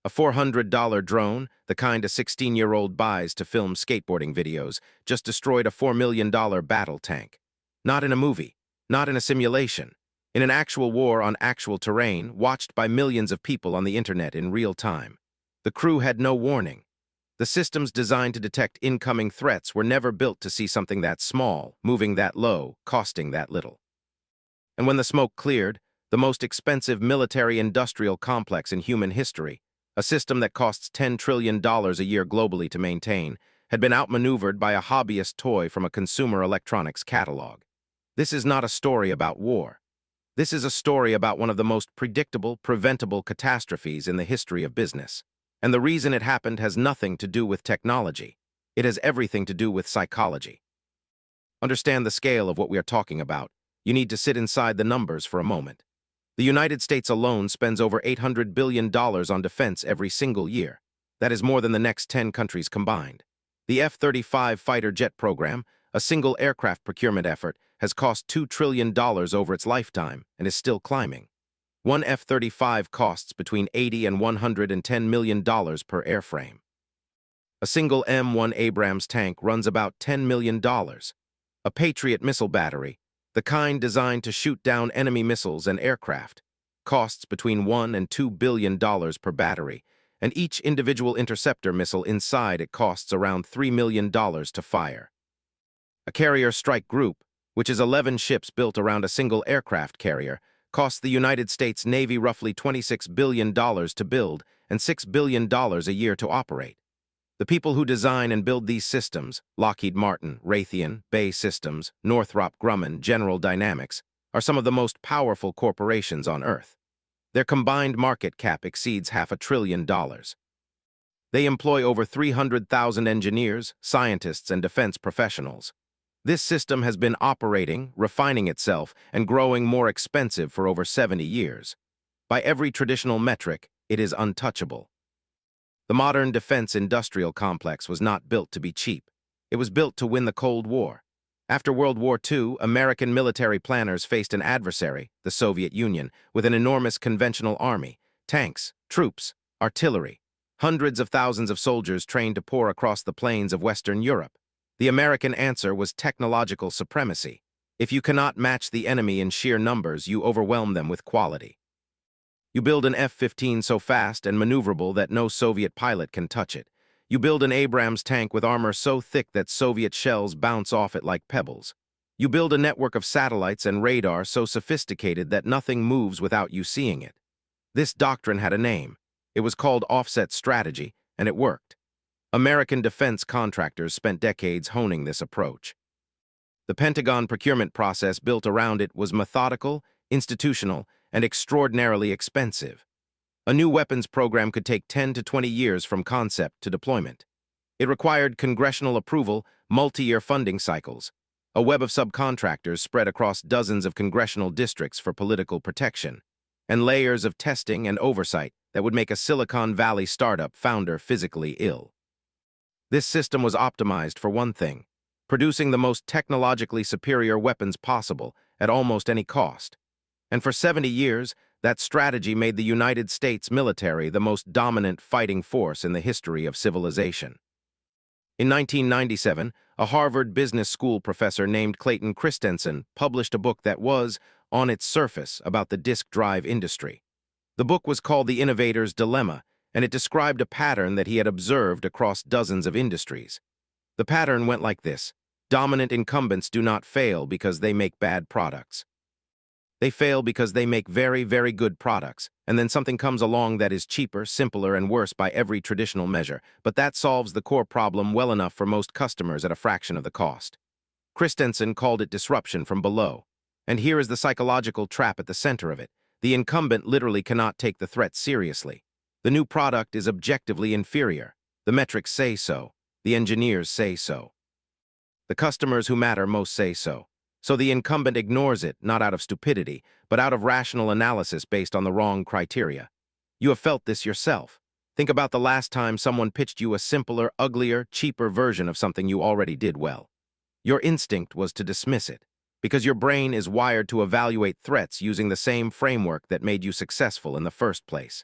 A $400 drone, the kind a 16-year-old buys to film skateboarding videos, just destroyed a $4 million battle tank. Not in a movie, not in a simulation. In an actual war on actual terrain, watched by millions of people on the internet in real time. The crew had no warning. The systems designed to detect incoming threats were never built to see something that small, moving that low, costing that little. And when the smoke cleared, the most expensive military-industrial complex in human history, a system that costs $10 trillion a year globally to maintain, had been outmaneuvered by a hobbyist toy from a consumer electronics catalog. This is not a story about war. This is a story about one of the most predictable, preventable catastrophes in the history of business. And the reason it happened has nothing to do with technology. It has everything to do with psychology. Understand the scale of what we are talking about. You need to sit inside the numbers for a moment. The United States alone spends over $800 billion on defense every single year. That is more than the next 10 countries combined. The F-35 fighter jet program, a single aircraft procurement effort, has cost $2 trillion over its lifetime and is still climbing. One F-35 costs between $80 and $110 million per airframe. A single M1 Abrams tank runs about $10 million. A Patriot missile battery, the kind designed to shoot down enemy missiles and aircraft, costs between $1 and $2 billion per battery, and each individual interceptor missile inside it costs around $3 million to fire. A carrier strike group, which is 11 ships built around a single aircraft carrier, costs the United States Navy roughly $26 billion to build and $6 billion a year to operate. The people who design and build these systems, Lockheed Martin, Raytheon, BAE Systems, Northrop Grumman, General Dynamics, are some of the most powerful corporations on Earth. Their combined market cap exceeds $500 billion. They employ over 300,000 engineers, scientists, and defense professionals. This system has been operating, refining itself, and growing more expensive for over 70 years. By every traditional metric, it is untouchable. The modern defense industrial complex was not built to be cheap. It was built to win the Cold War. After World War II, American military planners faced an adversary, the Soviet Union, with an enormous conventional army, tanks, troops, artillery, hundreds of thousands of soldiers trained to pour across the plains of Western Europe. The American answer was technological supremacy. If you cannot match the enemy in sheer numbers, you overwhelm them with quality. You build an F-15 so fast and maneuverable that no Soviet pilot can touch it. You build an Abrams tank with armor so thick that Soviet shells bounce off it like pebbles. You build a network of satellites and radar so sophisticated that nothing moves without you seeing it. This doctrine had a name. It was called offset strategy, and it worked. American defense contractors spent decades honing this approach. The Pentagon procurement process built around it was methodical, institutional, and extraordinarily expensive. A new weapons program could take 10 to 20 years from concept to deployment. It required congressional approval, multi-year funding cycles, a web of subcontractors spread across dozens of congressional districts for political protection, and layers of testing and oversight that would make a Silicon Valley startup founder physically ill. This system was optimized for one thing: producing the most technologically superior weapons possible at almost any cost. And for 70 years, that strategy made the United States military the most dominant fighting force in the history of civilization. In 1997, a Harvard Business School professor named Clayton Christensen published a book that was, on its surface, about the disk drive industry. The book was called The Innovator's Dilemma, and it described a pattern that he had observed across dozens of industries. The pattern went like this: dominant incumbents do not fail because they make bad products. They fail because they make very, very good products, and then something comes along that is cheaper, simpler, and worse by every traditional measure, but that solves the core problem well enough for most customers at a fraction of the cost. Christensen called it disruption from below. And here is the psychological trap at the center of it. The incumbent literally cannot take the threat seriously. The new product is objectively inferior. The metrics say so. The engineers say so. The customers who matter most say so. So the incumbent ignores it, not out of stupidity, but out of rational analysis based on the wrong criteria. You have felt this yourself. Think about the last time someone pitched you a simpler, uglier, cheaper version of something you already did well. Your instinct was to dismiss it, because your brain is wired to evaluate threats using the same framework that made you successful in the first place.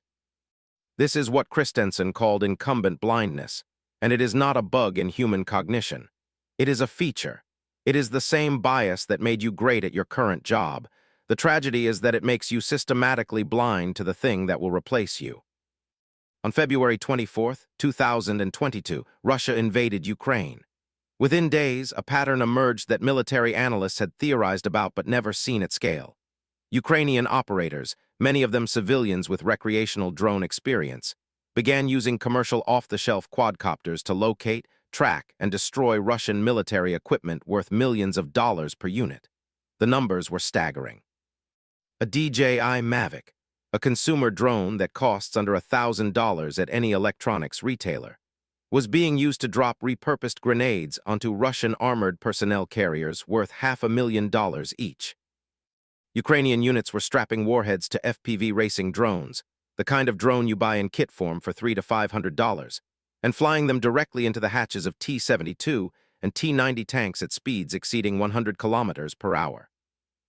This is what Christensen called incumbent blindness, and it is not a bug in human cognition. It is a feature. It is the same bias that made you great at your current job. The tragedy is that it makes you systematically blind to the thing that will replace you. On February 24, 2022, Russia invaded Ukraine. Within days, a pattern emerged that military analysts had theorized about but never seen at scale. Ukrainian operators, many of them civilians with recreational drone experience, began using commercial off-the-shelf quadcopters to locate, track, and destroy Russian military equipment worth millions of dollars per unit. The numbers were staggering. A DJI Mavic, a consumer drone that costs under $1,000 at any electronics retailer, was being used to drop repurposed grenades onto Russian armored personnel carriers worth $500,000 each. Ukrainian units were strapping warheads to FPV racing drones, the kind of drone you buy in kit form for $300 to $500, and flying them directly into the hatches of T-72 and T-90 tanks at speeds exceeding 100 kilometers per hour.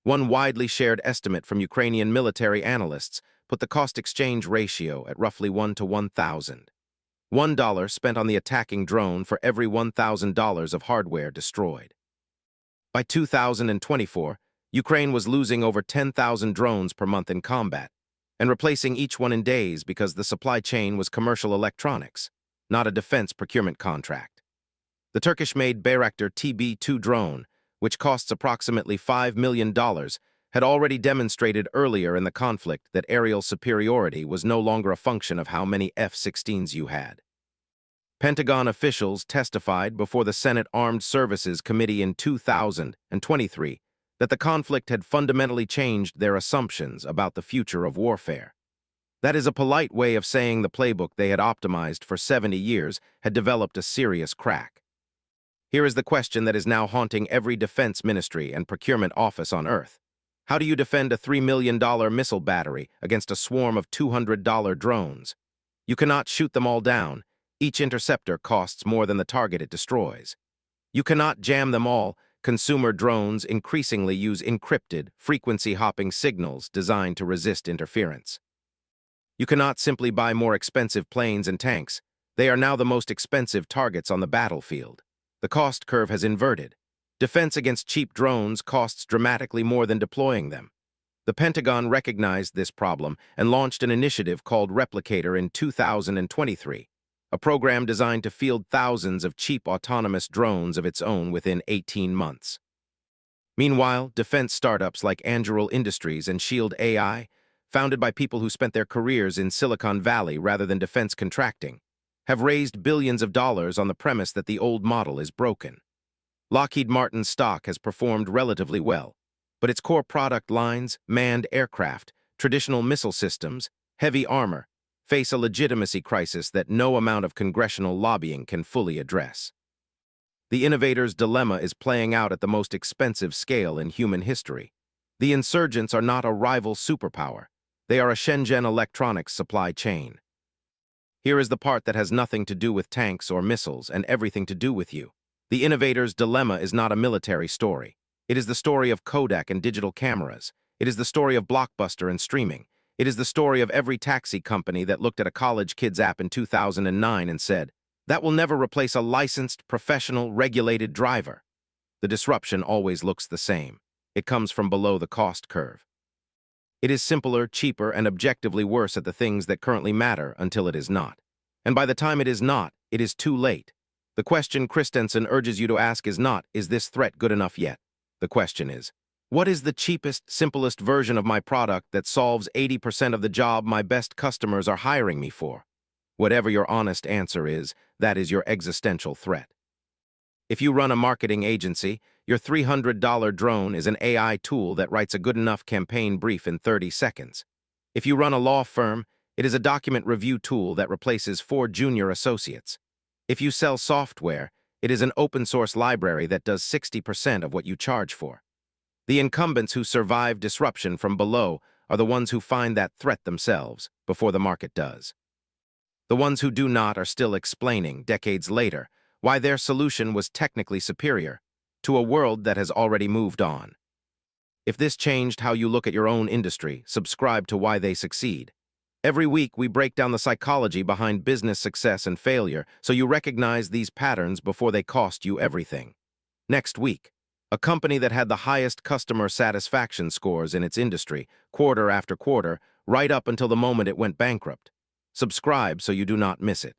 One widely shared estimate from Ukrainian military analysts put the cost-exchange ratio at roughly 1 to 1,000. $1 spent on the attacking drone for every $1,000 of hardware destroyed. By 2024, Ukraine was losing over 10,000 drones per month in combat, and replacing each one in days because the supply chain was commercial electronics, not a defense procurement contract. The Turkish-made Bayraktar TB2 drone, which costs approximately $5 million, had already demonstrated earlier in the conflict that aerial superiority was no longer a function of how many F-16s you had. Pentagon officials testified before the Senate Armed Services Committee in 2023 that the conflict had fundamentally changed their assumptions about the future of warfare. That is a polite way of saying the playbook they had optimized for 70 years had developed a serious crack. Here is the question that is now haunting every defense ministry and procurement office on Earth. How do you defend a $3 million missile battery against a swarm of $200 drones? You cannot shoot them all down. Each interceptor costs more than the target it destroys. You cannot jam them all. Consumer drones increasingly use encrypted, frequency-hopping signals designed to resist interference. You cannot simply buy more expensive planes and tanks. They are now the most expensive targets on the battlefield. The cost curve has inverted. Defense against cheap drones costs dramatically more than deploying them. The Pentagon recognized this problem and launched an initiative called Replicator in 2023. A program designed to field thousands of cheap autonomous drones of its own within 18 months. Meanwhile, defense startups like Anduril Industries and Shield AI, founded by people who spent their careers in Silicon Valley rather than defense contracting, have raised billions of dollars on the premise that the old model is broken. Lockheed Martin's stock has performed relatively well, but its core product lines, manned aircraft, traditional missile systems, heavy armor, face a legitimacy crisis that no amount of congressional lobbying can fully address. The innovator's dilemma is playing out at the most expensive scale in human history. The insurgents are not a rival superpower. They are a Shenzhen electronics supply chain. Here is the part that has nothing to do with tanks or missiles and everything to do with you. The innovator's dilemma is not a military story. It is the story of Kodak and digital cameras. It is the story of Blockbuster and streaming. It is the story of every taxi company that looked at a college kids app in 2009 and said, "That will never replace a licensed, professional, regulated driver." The disruption always looks the same. It comes from below the cost curve. It is simpler, cheaper, and objectively worse at the things that currently matter until it is not. And by the time it is not, it is too late. The question Christensen urges you to ask is not, is this threat good enough yet? The question is, what is the cheapest, simplest version of my product that solves 80% of the job my best customers are hiring me for? Whatever your honest answer is, that is your existential threat. If you run a marketing agency, your $300 drone is an AI tool that writes a good enough campaign brief in 30 seconds. If you run a law firm, it is a document review tool that replaces 4 junior associates. If you sell software, it is an open-source library that does 60% of what you charge for. The incumbents who survive disruption from below are the ones who find that threat themselves before the market does. The ones who do not are still explaining, decades later, why their solution was technically superior to a world that has already moved on. If this changed how you look at your own industry, subscribe to Why They Succeed. Every week, we break down the psychology behind business success and failure so you recognize these patterns before they cost you everything. Next week, a company that had the highest customer satisfaction scores in its industry, quarter after quarter, right up until the moment it went bankrupt. Subscribe so you do not miss it.